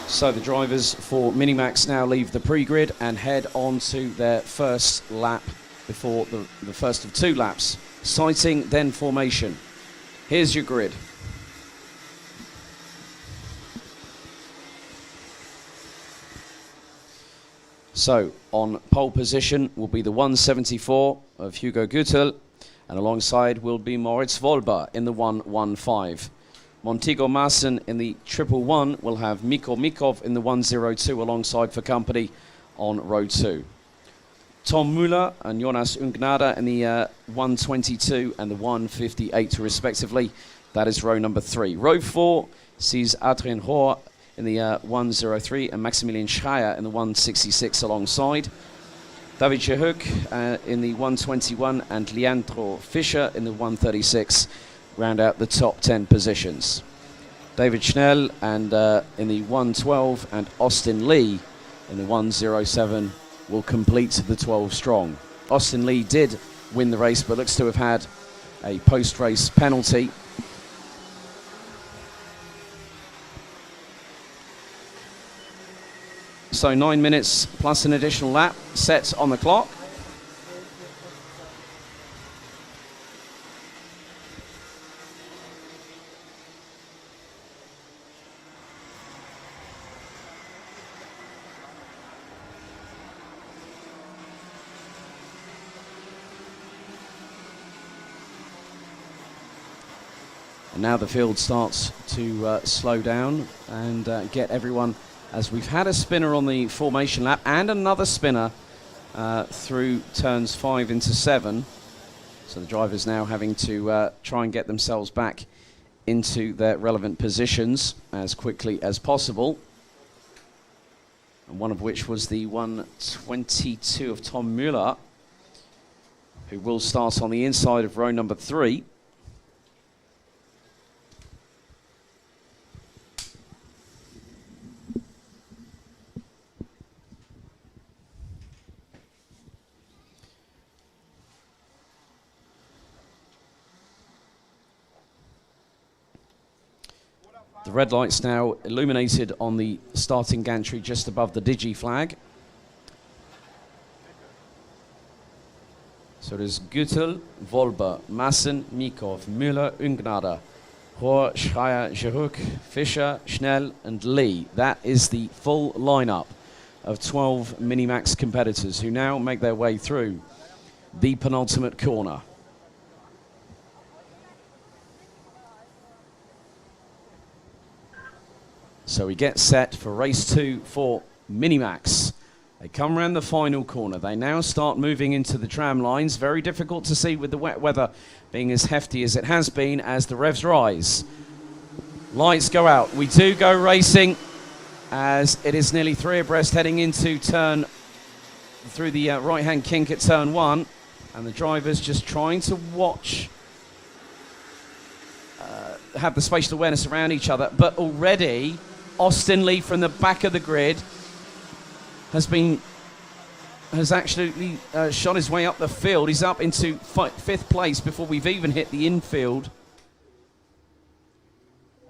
So the drivers for Minimax now leave the pre-grid and head on to their first lap before the first of two laps. Sighting, then formation. Here's your grid. So on pole position will be the 174 of Hugo Güttel, and alongside will be Moritz Wolber in the 115. Montego Mülsen in the 111 will have Miko Mikov in the 102 alongside for company on row 2. Tom Müller and Jonas Ungnada in the 122 and the 158 respectively. That is row number 3. Row 4 sees Adrien Hoare in the 103 and Maximilian Schreier in the 166 alongside. David Jehuk in the 121 and Leandro Fischer in the 136 round out the top 10 positions. David Schnell and in the 112 and Austin Lee in the 107 will complete the 12 strong. Austin Lee did win the race but looks to have had a post-race penalty. So 9 minutes plus an additional lap set on the clock. And now the field starts to slow down and get everyone, as we've had a spinner on the formation lap and another spinner through turns 5 into 7. So the drivers now having to try and get themselves back into their relevant positions as quickly as possible. And one of which was the 122 of Tom Müller, who will start on the inside of row number 3. The red light's now illuminated on the starting gantry just above the Digi flag. So there's Güttel, Wolber, Mülsen, Mikov, Müller, Ungnada, Hoare, Schreier, Jehuk, Fischer, Schnell and Lee. That is the full lineup of 12 Minimax competitors who now make their way through the penultimate corner. So we get set for race 2 for Minimax. They come around the final corner. They now start moving into the tram lines. Very difficult to see with the wet weather being as hefty as it has been as the revs rise. Lights go out. We do go racing as it is nearly 3 abreast heading into turn through the right-hand kink at turn 1. And the drivers just trying to watch, have the spatial awareness around each other. But already Austin Lee from the back of the grid has actually shot his way up the field. He's up into 5th place before we've even hit the infield.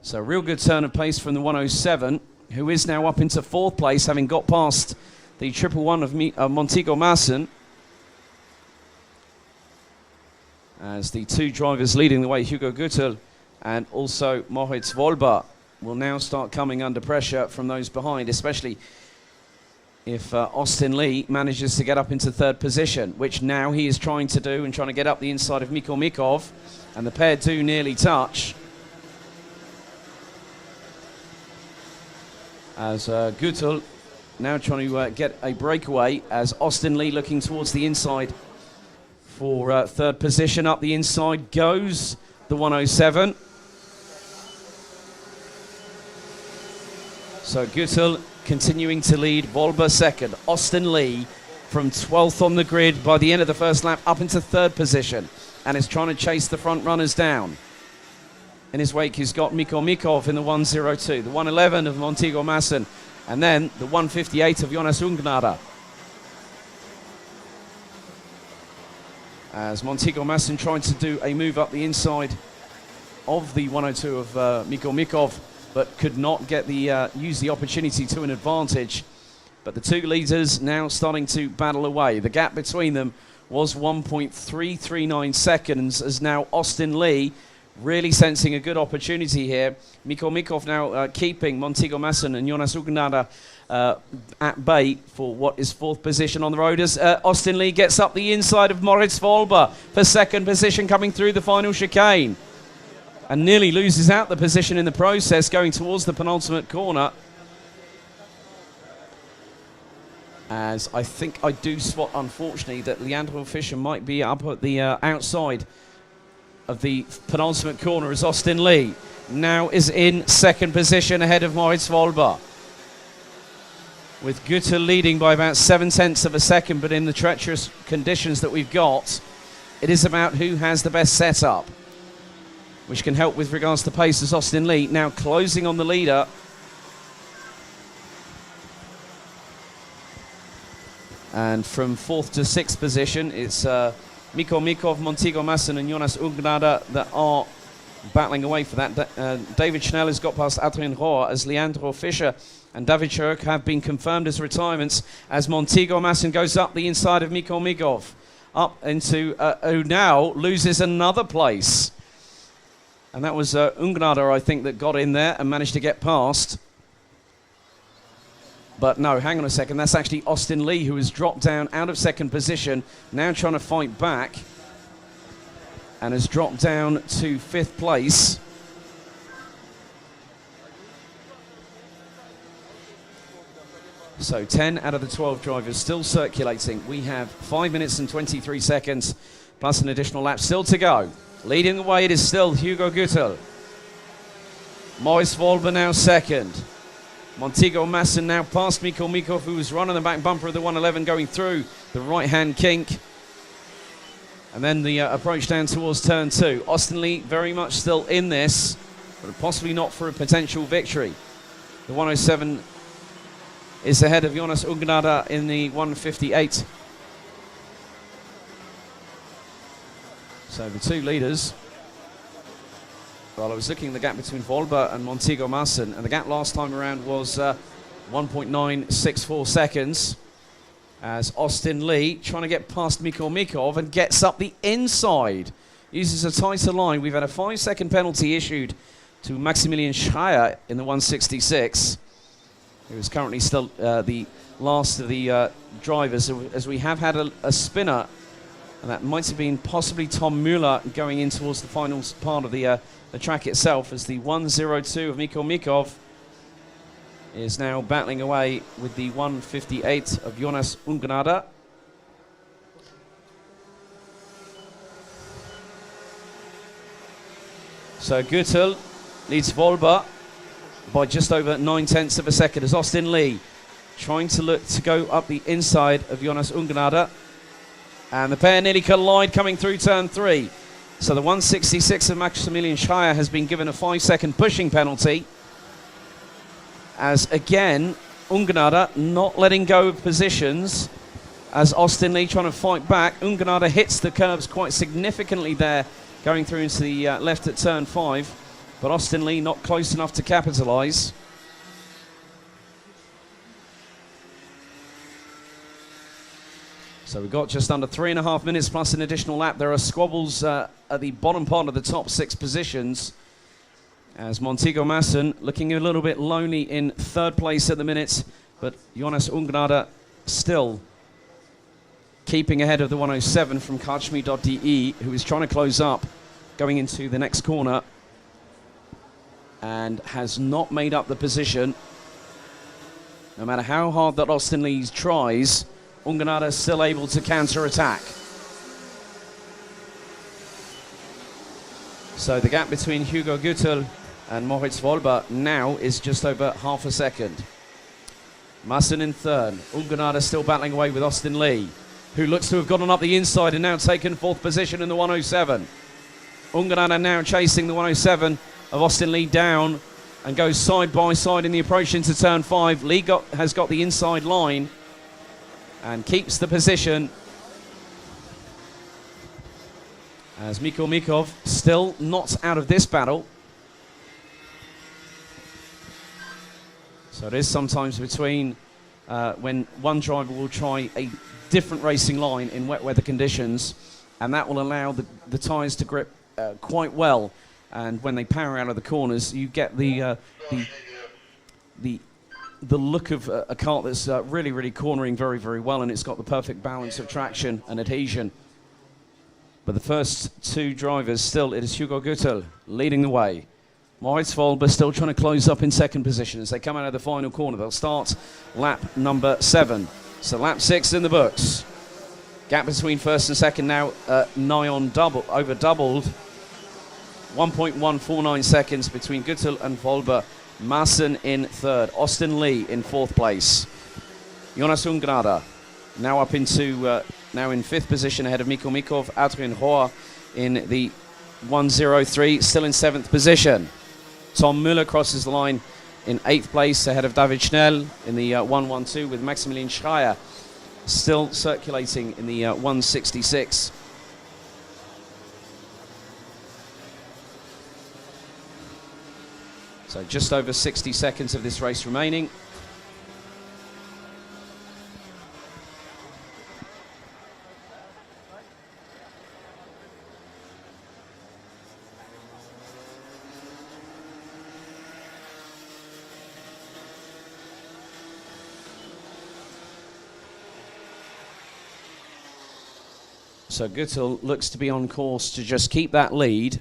So a real good turn of pace from the 107, who is now up into 4th place, having got past the 111 of Montego Mülsen. As the 2 drivers leading the way, Hugo Güttel and also Moritz Wolber, will now start coming under pressure from those behind, especially if Austin Lee manages to get up into 3rd position, which now he is trying to do and trying to get up the inside of Miko Mikov, and the pair do nearly touch. As Güttel now trying to get a breakaway, as Austin Lee looking towards the inside for 3rd position. Up the inside goes the 107. So Güttel continuing to lead, Wolber 2nd, Austin Lee from 12th on the grid by the end of the first lap up into 3rd position, and is trying to chase the front runners down. In his wake he's got Miko Mikov in the 102, the 111 of Montego Mülsen, and then the 158 of Jonas Ungnada. As Montego Mülsen trying to do a move up the inside of the 102 of Miko Mikov, but could not get the use the opportunity to an advantage. But the two leaders now starting to battle away. The gap between them was 1.339 seconds, as now Austin Lee really sensing a good opportunity here. Mikko Mikov now keeping Montego Masson and Jonas Ugnada at bay for what is fourth position on the road, as Austin Lee gets up the inside of Moritz Volber for second position coming through the final chicane, and nearly loses out the position in the process going towards the penultimate corner. As I think I do spot, unfortunately, that Leandro Fischer might be up at the outside of the penultimate corner, as Austin Lee now is in second position ahead of Moritz Volber, with Güttel leading by about 0.7 of a second. But in the treacherous conditions that we've got, it is about who has the best setup, which can help with regards to pace, as Austin Lee now closing on the leader. And from fourth to sixth position, it's Mikko Mikov, Montego Masson and Jonas Ugnada that are battling away for that. David Schnell has got past Adrien Rohr, as Leandro Fischer and David Shirk have been confirmed as retirements, as Montego Masson goes up the inside of Mikko Mikov, up into who now loses another place. And that was Ugnada, I think, that got in there and managed to get past. But no, hang on a second, that's actually Austin Lee, who has dropped down out of second position, now trying to fight back, and has dropped down to fifth place. So 10 out of the 12 drivers still circulating. We have 5 minutes and 23 seconds, plus an additional lap still to go. Leading the way, it is still Hugo Güttel. Moritz Volber now second. Montego Masson now past Mikko Mikov, who was running the back bumper of the 111 going through the right-hand kink. And then the approach down towards turn 2. Austin Lee very much still in this, but possibly not for a potential victory. The 107 is ahead of Jonas Ugnada in the 158. So the two leaders. Well, I was looking at the gap between Volber and Montego Masson, and the gap last time around was 1.964 seconds, as Austin Lee trying to get past Mikko Mikov and gets up the inside, uses a tighter line. We've had a 5-second penalty issued to Maximilian Schreier in the 166, who is currently still the last of the drivers, as we have had a spinner, and that might have been possibly Tom Müller going in towards the final part of the track itself, as the 102 of Mikko Mikov is now battling away with the 158 of Jonas Ugnada. So Güttel leads Volber by just over 0.9 of a second, as Austin Lee trying to look to go up the inside of Jonas Ugnada. And the pair nearly collide coming through turn 3. So the 166 of Maximilian Schreier has been given a 5-second pushing penalty, as again Ugnada not letting go of positions, as Austin Lee trying to fight back. Ugnada hits the curbs quite significantly there, going through into the left at turn 5, but Austin Lee not close enough to capitalise. So we've got just under 3.5 minutes plus an additional lap. There are squabbles at the bottom part of the top 6 positions, as Montego Masson looking a little bit lonely in third place at the minute, but Jonas Ugnada still keeping ahead of the 107 from Karchmi.de, who is trying to close up going into the next corner and has not made up the position. No matter how hard that Austin Lee tries, Ugnada is still able to counter-attack. So the gap between Hugo Güttel and Moritz Volber now is just over half a second. Masson in third. Ugnada still battling away with Austin Lee, who looks to have gotten up the inside and now taken fourth position in the 107. Ugnada now chasing the 107 of Austin Lee down and goes side by side in the approach into turn 5. Lee has got the inside line and keeps the position, as Mikko Mikov still not out of this battle. So it is sometimes between when one driver will try a different racing line in wet weather conditions, and that will allow the tyres to grip quite well. And when they power out of the corners, you get the look of a kart that's really cornering very well, and it's got the perfect balance of traction and adhesion. But the first two drivers, still, it is Hugo Güttel leading the way. Moritz Volber still trying to close up in second position as they come out of the final corner. They'll start lap number 7. So lap 6 in the books. Gap between first and second now nigh on over doubled. 1.149 seconds between Güttel and Volber. Mülsen in third. Austin Lee in fourth place. Jonas Ungrada now up into now in fifth position ahead of Mikko Mikov. Adrian Rohr in the 103, still in seventh position. Tom Müller crosses the line in eighth place ahead of David Schnell in the 112, with Maximilian Schreier still circulating in the 166. So just over 60 seconds of this race remaining. So Güttel looks to be on course to just keep that lead.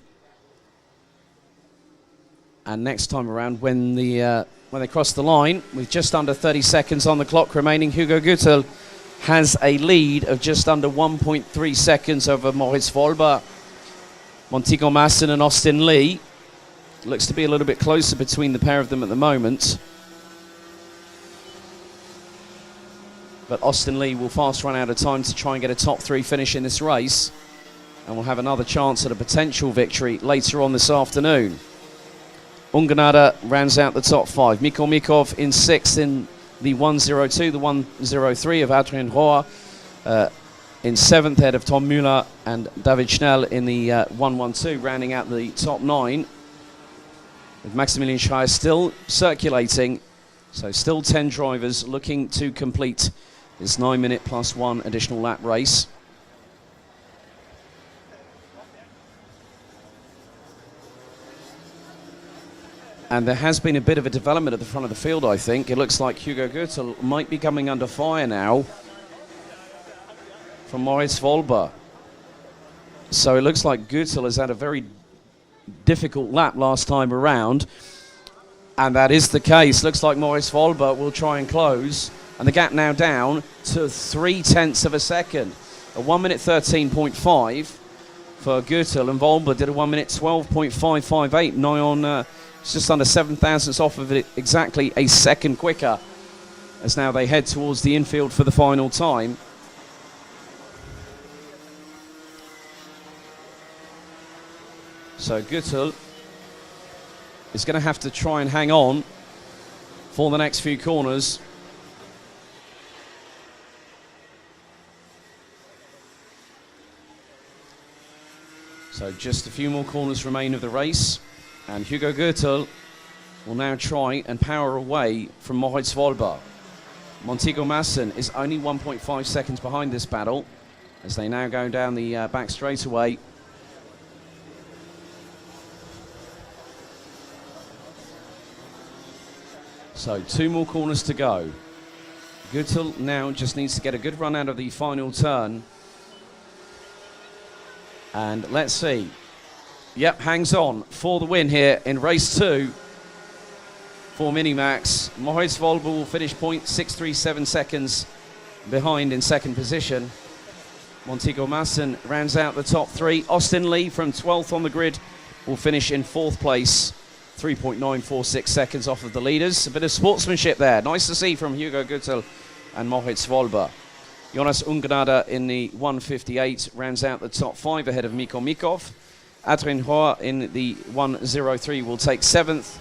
And next time around, when they cross the line, with just under 30 seconds on the clock remaining, Hugo Güttel has a lead of just under 1.3 seconds over Moritz Volber. Montego Masson and Austin Lee. Looks to be a little bit closer between the pair of them at the moment. But Austin Lee will fast run out of time to try and get a top 3 finish in this race, and will have another chance at a potential victory later on this afternoon. Ungrada rounds out the top 5. Mikko Mikov in 6th in the 102, the 103 of Adrian Rohr. In 7th ahead of Tom Müller and David Schnell in the 112, rounding out the top 9. With Maximilian Schreier still circulating, so still 10 drivers looking to complete this 9-minute plus 1 additional lap race. And there has been a bit of a development at the front of the field, I think. It looks like Hugo Güttel might be coming under fire now from Moritz Volber. So it looks like Güttel has had a very difficult lap last time around. And that is the case. Looks like Moritz Volber will try and close. And the gap now down to 0.3 of a second. A 1 minute 13.5 for Güttel, and Volber did a 1 minute 12.558. Nigh on just under 7 thousandths off of it, exactly a second quicker, as now they head towards the infield for the final time. So Güttel is going to have to try and hang on for the next few corners. So just a few more corners remain of the race, and Hugo Güttel will now try and power away from Moritz Volber. Montego Masson is only 1.5 seconds behind this battle as they now go down the back straightaway. So 2 more corners to go. Güttel now just needs to get a good run out of the final turn. And let's see. Yep, hangs on for the win here in race 2 for Minimax. Moritz Volber will finish 0.637 seconds behind in second position. Montego Masson rounds out the top 3. Austin Lee from 12th on the grid will finish in 4th place. 3.946 seconds off of the leaders. A bit of sportsmanship there. Nice to see from Hugo Güttel and Moritz Volber. Jonas Ungrada in the 158 rounds out the top 5 ahead of Mikko Mikov. Adrian Rohr in the 103 will take 7th.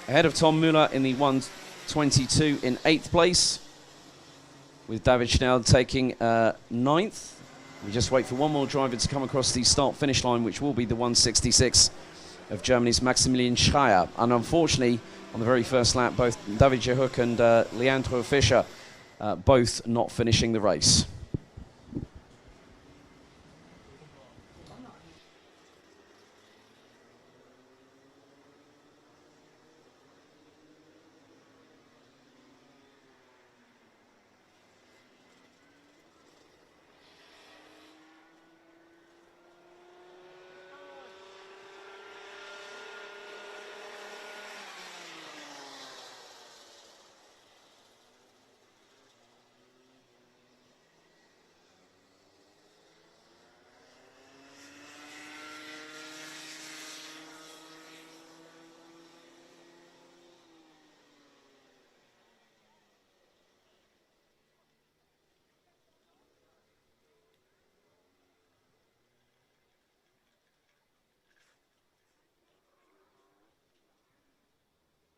Ahead of Tom Müller in the 122 in 8th place, with David Schnell taking 9th. We just wait for one more driver to come across the start-finish line, which will be the 166 of Germany's Maximilian Schreier. And unfortunately, on the very first lap, both David Jehook and Leandro Fischer both not finishing the race.